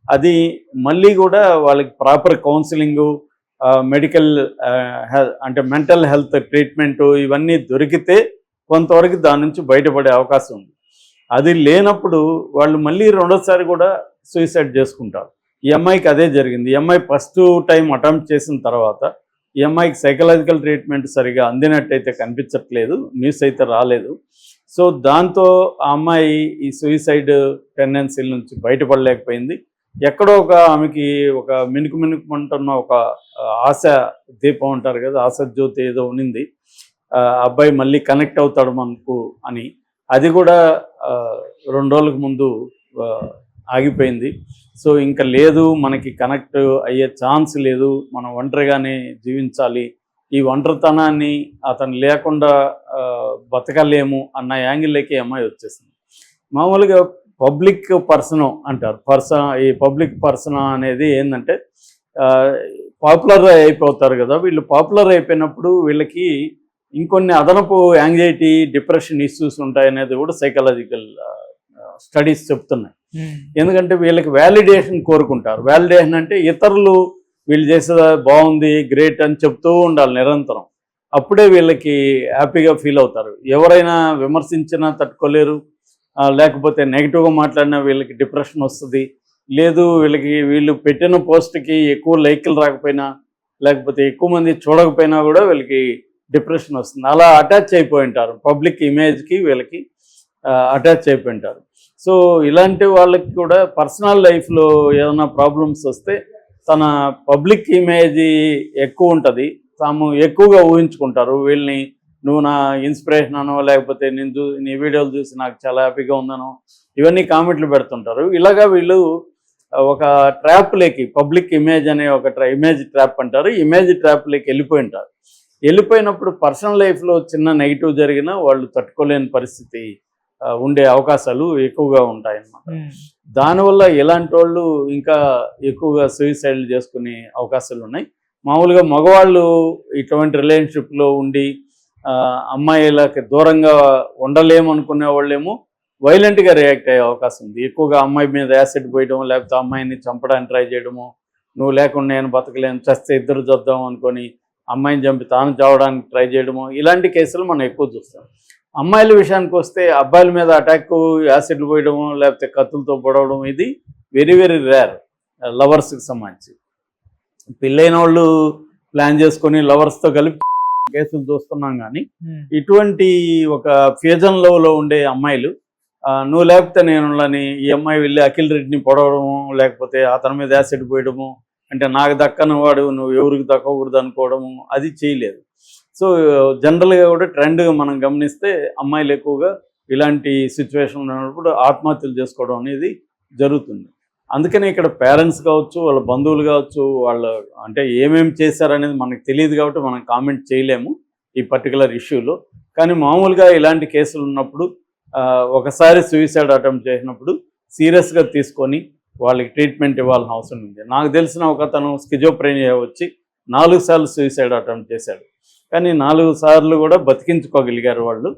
అది మళ్ళీ కూడా వాళ్ళకి ప్రాపర్ కౌన్సిలింగు, మెడికల్ అంటే మెంటల్ హెల్త్ ట్రీట్మెంటు ఇవన్నీ దొరికితే కొంతవరకు దాని నుంచి బయటపడే అవకాశం ఉంది. అది లేనప్పుడు వాళ్ళు మళ్ళీ రెండోసారి కూడా సూసైడ్ చేసుకుంటారు. ఈ అమ్మాయికి అదే జరిగింది. ఈ అమ్మాయి ఫస్ట్ టైం అటెంప్ట్ చేసిన తర్వాత ఈ అమ్మాయికి సైకలాజికల్ ట్రీట్మెంట్ సరిగా అందినట్టయితే కనిపించట్లేదు, న్యూస్ అయితే రాలేదు. సో దాంతో ఆ అమ్మాయి ఈ సూసైడ్ టెండెన్సీల నుంచి బయటపడలేకపోయింది. ఎక్కడో ఒక ఆమెకి ఒక మినుకుమంటున్న ఒక ఆశ దీపం అంటారు కదా, ఆశ జ్యోతి ఏదో ఉన్నింది, అబ్బాయి మళ్ళీ కనెక్ట్ అవుతాడు మనకు అని. అది కూడా 2 రోజులకు ముందు ఆగిపోయింది. సో ఇంకా లేదు, మనకి కనెక్ట్ అయ్యే ఛాన్స్ లేదు, మనం ఒంటరిగానే జీవించాలి, ఈ ఒంటరితనాన్ని అతను లేకుండా బతకలేము అన్న యాంగిల్లోకి అమ్మాయి వచ్చేసింది. మామూలుగా పబ్లిక్ పర్సన్ అంటారు. ఈ పబ్లిక్ పర్సన్ అనేది ఏంటంటే పాపులర్ అయిపోతారు కదా. వీళ్ళు పాపులర్ అయిపోయినప్పుడు వీళ్ళకి ఇంకొన్ని అదనపు యాంగ్జైటీ, డిప్రెషన్ ఇష్యూస్ ఉంటాయనేది కూడా సైకలాజికల్ స్టడీస్ చెప్తున్నాయి. ఎందుకంటే వీళ్ళకి వ్యాలిడేషన్ కోరుకుంటారు. వ్యాలిడేషన్ అంటే ఇతరులు వీళ్ళు చేసేది బాగుంది, గ్రేట్ అని చెప్తూ ఉండాలి నిరంతరం. అప్పుడే వీళ్ళకి హ్యాపీగా ఫీల్ అవుతారు. ఎవరైనా విమర్శించినా తట్టుకోలేరు, లేకపోతే నెగిటివ్గా మాట్లాడినా వీళ్ళకి డిప్రెషన్ వస్తుంది. లేదు, వీళ్ళు పెట్టిన పోస్ట్కి ఎక్కువ లైక్లు రాకపోయినా, లేకపోతే ఎక్కువ మంది చూడకపోయినా కూడా వీళ్ళకి డిప్రెషన్ వస్తుంది. అలా అటాచ్ అయిపోయి ఉంటారు, పబ్లిక్ ఇమేజ్కి వీళ్ళకి అటాచ్ అయిపోయి ఉంటారు. సో ఇలాంటి వాళ్ళకి కూడా పర్సనల్ లైఫ్లో ఏదైనా ప్రాబ్లమ్స్ వస్తే తన పబ్లిక్ ఇమేజ్ ఎక్కువ ఉంటుంది, తాము ఎక్కువగా ఊహించుకుంటారు. వీళ్ళని నువ్వు నా ఇన్స్పిరేషన్ అనో, లేకపోతే నీ వీడియోలు చూసి నాకు చాలా హ్యాపీగా ఉందనో, ఇవన్నీ కామెంట్లు పెడుతుంటారు. ఇలాగా వీళ్ళు ఒక ట్రాప్లోకి, పబ్లిక్ ఇమేజ్ అనే ఒక ఇమేజ్ ట్రాప్ అంటారు, ఇమేజ్ ట్రాప్లోకి వెళ్ళిపోయినప్పుడు పర్సనల్ లైఫ్లో చిన్న నెగిటివ్ జరిగినా వాళ్ళు తట్టుకోలేని పరిస్థితి ఉండే అవకాశాలు ఎక్కువగా ఉంటాయన్నమాట. దానివల్ల ఇలాంటి వాళ్ళు ఇంకా ఎక్కువగా సూసైడ్లు చేసుకునే అవకాశాలు ఉన్నాయి. మామూలుగా మగవాళ్ళు ఇటువంటి రిలేషన్షిప్లో ఉండి అమ్మాయిలకి దూరంగా ఉండలేమనుకునే వాళ్ళేమో వైలెంట్గా రియాక్ట్ అయ్యే అవకాశం ఉంది. ఎక్కువగా అమ్మాయి మీద యాసిడ్ పోయడం, లేకపోతే అమ్మాయిని చంపడానికి ట్రై చేయడము, నువ్వు లేకుండా నేను బతకలేను, చస్తే ఇద్దరు చూద్దాం అనుకొని అమ్మాయిని చంపి తాను చావడానికి ట్రై చేయడము, ఇలాంటి కేసులు మనం ఎక్కువ చూస్తాం. అమ్మాయిల విషయానికి వస్తే అబ్బాయిల మీద అటాక్, యాసిడ్లు పోయడము, లేకపోతే కత్తులతో పొడవడం, ఇది వెరీ వెరీ రేర్ లవర్స్కి సంబంధించి. పెళ్ళైన వాళ్ళు ప్లాన్ చేసుకొని లవర్స్తో కలిపి కేసులు చూస్తున్నాం. కానీ ఇటువంటి ఒక ఫ్యూజన్లో ఉండే అమ్మాయిలు, నువ్వు లేకపోతే నేనులని ఈ అమ్మాయి వెళ్ళి అఖిల్ రెడ్డిని పొడవడము, లేకపోతే అతని మీద యాసిడ్ పోయడము, అంటే నాకు దక్కని వాడు నువ్వు ఎవరికి దక్కకూడదు అనుకోవడము, అది చేయలేదు. సో జనరల్గా కూడా ట్రెండ్గా మనం గమనిస్తే అమ్మాయిలు ఎక్కువగా ఇలాంటి సిచ్యువేషన్ ఉన్నప్పుడు ఆత్మహత్యలు చేసుకోవడం అనేది జరుగుతుంది. అందుకనే ఇక్కడ పేరెంట్స్ కావచ్చు, వాళ్ళ బంధువులు కావచ్చు, వాళ్ళు అంటే ఏమేమి చేశారనేది మనకు తెలియదు కాబట్టి మనం కామెంట్ చేయలేము ఈ పర్టికులర్ ఇష్యూలో. కానీ మామూలుగా ఇలాంటి కేసులు ఉన్నప్పుడు ఒకసారి సూసైడ్ అటెంప్ట్ చేసినప్పుడు సీరియస్గా తీసుకొని వాళ్ళకి ట్రీట్మెంట్ ఇవ్వాల్సిన అవసరం ఉంది. నాకు తెలిసిన ఒక అతను స్కిజోప్రేనియా వచ్చి 4 సార్లు సూసైడ్ అటెంప్ట్ చేశాడు. కానీ 4 సార్లు కూడా బతికించుకోగలిగారు వాళ్ళు.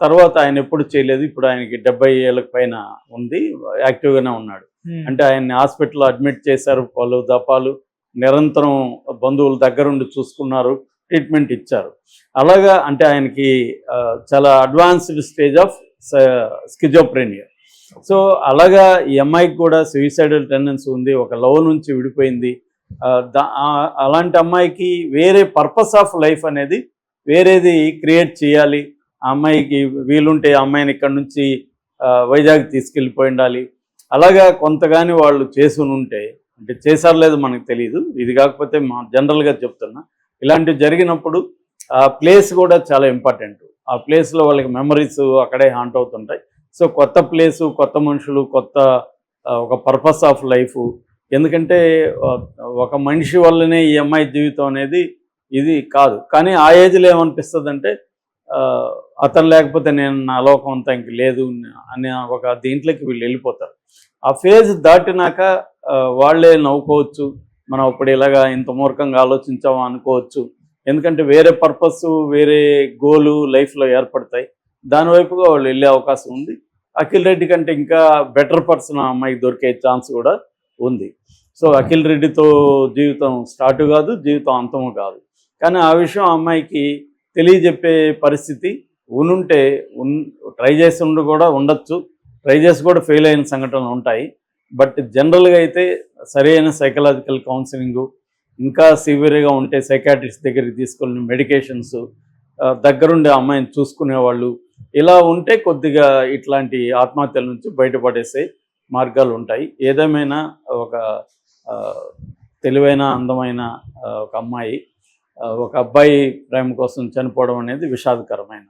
తర్వాత ఆయన ఎప్పుడు చేయలేదు. ఇప్పుడు ఆయనకి 70 ఏళ్ళకి పైన ఉంది, యాక్టివ్గానే ఉన్నాడు. అంటే ఆయన్ని హాస్పిటల్లో అడ్మిట్ చేశారు, పలు దఫాలు నిరంతరం బంధువుల దగ్గరుండి చూసుకున్నారు, ట్రీట్మెంట్ ఇచ్చారు. అలాగా అంటే ఆయనకి చాలా అడ్వాన్స్డ్ స్టేజ్ ఆఫ్ స్కిజోప్రేనియా. సో అలాగా ఈ అమ్మాయికి కూడా సూసైడల్ టెండెన్సీ ఉంది, ఒక లవ్ నుంచి విడిపోయింది. అలాంటి అమ్మాయికి వేరే పర్పస్ ఆఫ్ లైఫ్ అనేది వేరేది క్రియేట్ చేయాలి. ఆ అమ్మాయికి వీలుంటే ఆ అమ్మాయిని ఇక్కడ నుంచి వైజాగ్ తీసుకెళ్ళిపోయి ఉండాలి. అలాగా కొంతగాని వాళ్ళు చేసుకుని ఉంటే, అంటే చేశారు లేదు మనకు తెలియదు, ఇది కాకపోతే మా జనరల్గా చెప్తున్నా, ఇలాంటివి జరిగినప్పుడు ఆ ప్లేస్ కూడా చాలా ఇంపార్టెంట్. ఆ ప్లేస్లో వాళ్ళకి మెమరీస్ అక్కడే హాంట్ అవుతుంటాయి. సో కొత్త ప్లేసు, కొత్త మనుషులు, కొత్త ఒక పర్పస్ ఆఫ్ లైఫ్. ఎందుకంటే ఒక మనిషి వల్లనే ఈ అమ్మాయి జీవితం అనేది ఇది కాదు. కానీ ఆ ఏజ్లో ఏమనిపిస్తుంది అంటే అతను లేకపోతే నేను నా లోకం అంతా ఇంక లేదు అనే ఒక దీంట్లోకి వీళ్ళు వెళ్ళిపోతారు. ఆ ఫేజ్ దాటినాక వాళ్ళే నవ్వుకోవచ్చు, మనం అప్పుడు ఇలాగా ఇంత మూర్ఖంగా ఆలోచించామా అనుకోవచ్చు. ఎందుకంటే వేరే పర్పస్, వేరే గోలు లైఫ్లో ఏర్పడతాయి, దానివైపుగా వాళ్ళు వెళ్ళే అవకాశం ఉంది. అఖిల్ రెడ్డి కంటే ఇంకా బెటర్ పర్సన్ ఆ అమ్మాయికి దొరికే ఛాన్స్ కూడా ఉంది. సో అఖిల్ రెడ్డితో జీవితం స్టార్ట్ కాదు, జీవితం అంతము కాదు. కానీ ఆ విషయం ఆ అమ్మాయికి తెలియజెప్పే పరిస్థితి ఉనుంటే ట్రై చేసి కూడా ఉండొచ్చు, ట్రై చేసి కూడా ఫెయిల్ అయిన సంఘటనలు ఉంటాయి. బట్ జనరల్గా అయితే సరైన సైకలాజికల్ కౌన్సిలింగు, ఇంకా సివియర్గా ఉంటే సైకాట్రిస్ట్ దగ్గరికి తీసుకెళ్ళిన మెడికేషన్స్, దగ్గరుండి ఆ అమ్మాయిని చూసుకునేవాళ్ళు, ఇలా ఉంటే కొద్దిగా ఇట్లాంటి ఆత్మహత్యల నుంచి బయటపడేసే మార్గాలు ఉంటాయి. ఏదేమైనా ఒక తెలివైన, అందమైన ఒక అమ్మాయి ఒక అబ్బాయి ప్రేమ కోసం చనిపోవడం అనేది విషాదకరమైన